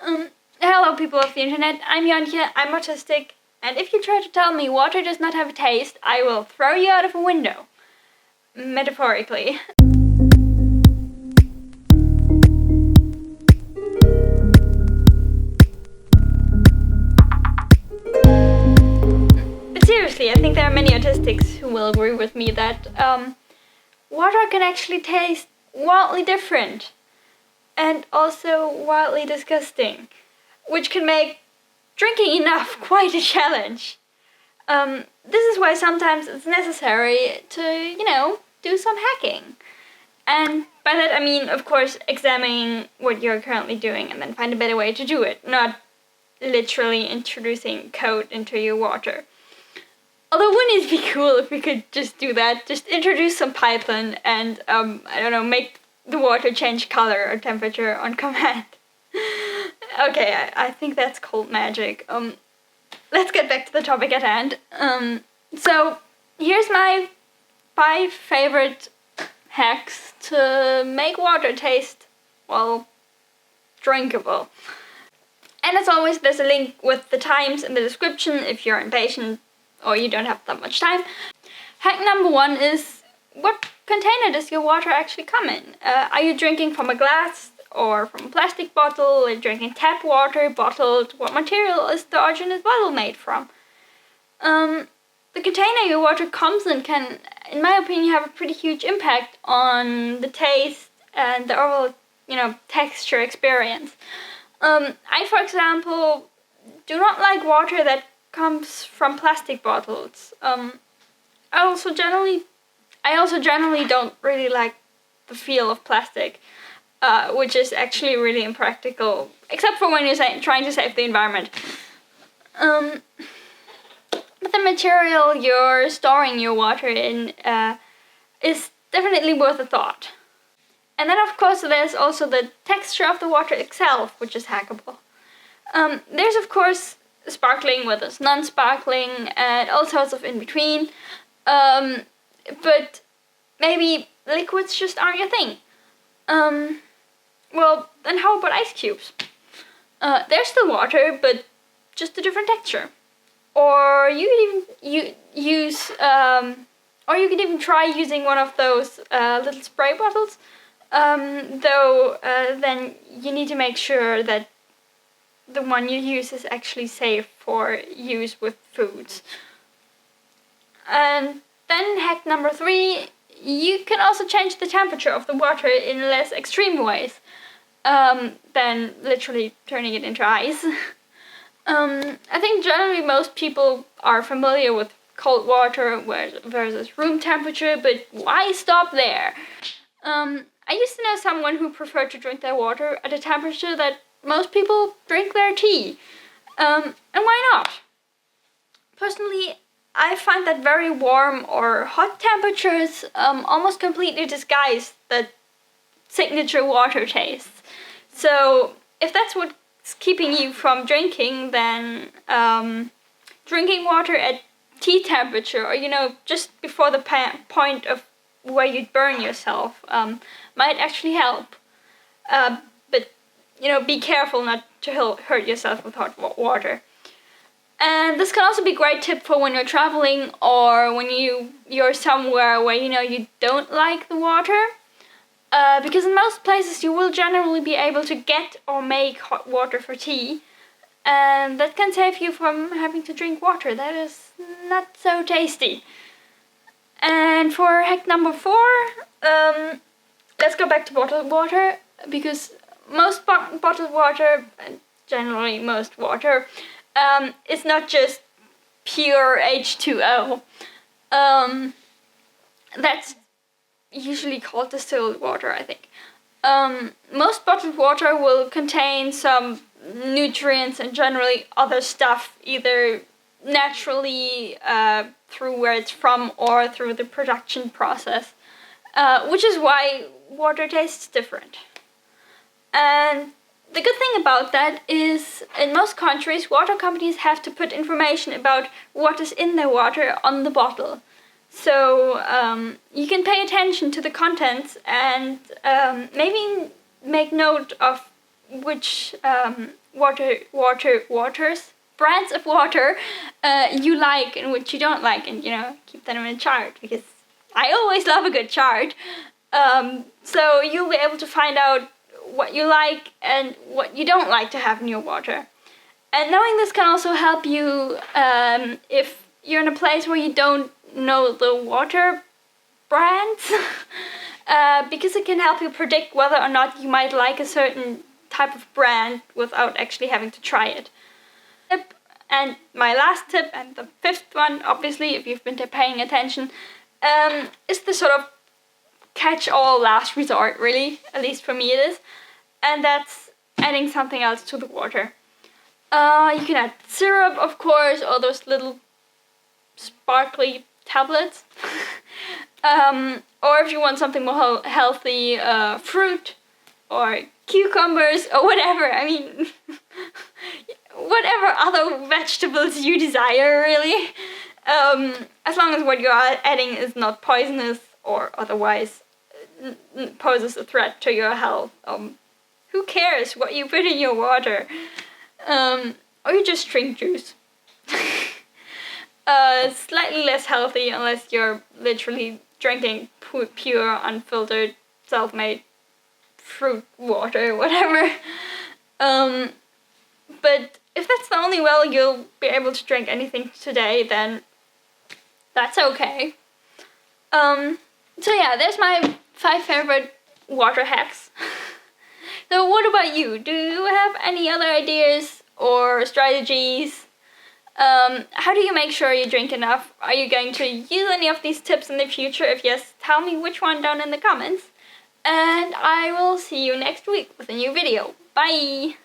Hello people of the internet, I'm Jontje, I'm autistic, and if you try to tell me water does not have a taste, I will throw you out of a window. Metaphorically. But seriously, I think there are many autistics who will agree with me that water can actually taste wildly different and also wildly disgusting, which can make drinking enough quite a challenge. This is why sometimes it's necessary to, do some hacking. And by that I mean, of course, examining what you're currently doing and then find a better way to do it, not literally introducing code into your water. Although wouldn't it be cool if we could just do that? Just introduce some Python and, make the water change color or temperature on command. Okay, I think that's cold magic. Let's get back to the topic at hand. So here's my 5 favorite hacks to make water taste, drinkable. And as always, there's a link with the times in the description if you're impatient or you don't have that much time. Hack number 1 is, what container does your water actually come in? Are you drinking from a glass or from a plastic bottle? Are you drinking tap water, bottled? What material is the original bottle made from? The container your water comes in can, in my opinion, have a pretty huge impact on the taste and the overall, texture experience. I, for example, do not like water that comes from plastic bottles. I also generally don't really like the feel of plastic, which is actually really impractical, except for when you're trying to save the environment. But the material you're storing your water in is definitely worth a thought. And then, of course, there's also the texture of the water itself, which is hackable. There's, of course, sparkling, where there's non-sparkling, and all sorts of in-between. But maybe liquids just aren't your thing. Then how about ice cubes? They're still water, but just a different texture. Or you could even try using one of those little spray bottles. Then you need to make sure that the one you use is actually safe for use with foods. And then hack number 3, you can also change the temperature of the water in less extreme ways than literally turning it into ice. I think generally most people are familiar with cold water versus room temperature, but why stop there? I used to know someone who preferred to drink their water at a temperature that most people drink their tea. And why not? Personally, I find that very warm or hot temperatures almost completely disguise the signature water taste. So if that's what's keeping you from drinking, then drinking water at tea temperature, or just before the point of where you'd burn yourself, might actually help. But be careful not to hurt yourself with hot water. And this can also be a great tip for when you're traveling or when you're somewhere where you don't like the water. Because in most places you will generally be able to get or make hot water for tea. And that can save you from having to drink water that is not so tasty. And for hack number 4, let's go back to bottled water, because most bottled water, generally most water, is not just pure H2O. That's usually called distilled water, I think. Most bottled water will contain some nutrients and generally other stuff, either naturally through where it's from or through the production process, which is why water tastes different. And the good thing about that is, in most countries, water companies have to put information about what is in their water on the bottle. So you can pay attention to the contents and maybe make note of which brands of water you like and which you don't like, and keep them in a chart, because I always love a good chart. So you'll be able to find out what you like and what you don't like to have in your water. And knowing this can also help you if you're in a place where you don't know the water brands, because it can help you predict whether or not you might like a certain type of brand without actually having to try it. And my last tip, and the fifth one, obviously, if you've been paying attention, is the sort of catch-all last resort, really. At least for me it is. And that's adding something else to the water. You can add syrup, of course, or those little sparkly tablets. Or if you want something more healthy, fruit or cucumbers or whatever. I mean, whatever other vegetables you desire, really. As long as what you're adding is not poisonous or otherwise poses a threat to your health. Who cares what you put in your water? Or you just drink juice. Slightly less healthy unless you're literally drinking pure, unfiltered, self-made fruit water, whatever. But if that's the only way you'll be able to drink anything today, then that's okay. So yeah, there's my 5 favorite water hacks. So what about you? Do you have any other ideas or strategies? How do you make sure you drink enough? Are you going to use any of these tips in the future? If yes, tell me which one down in the comments. And I will see you next week with a new video. Bye!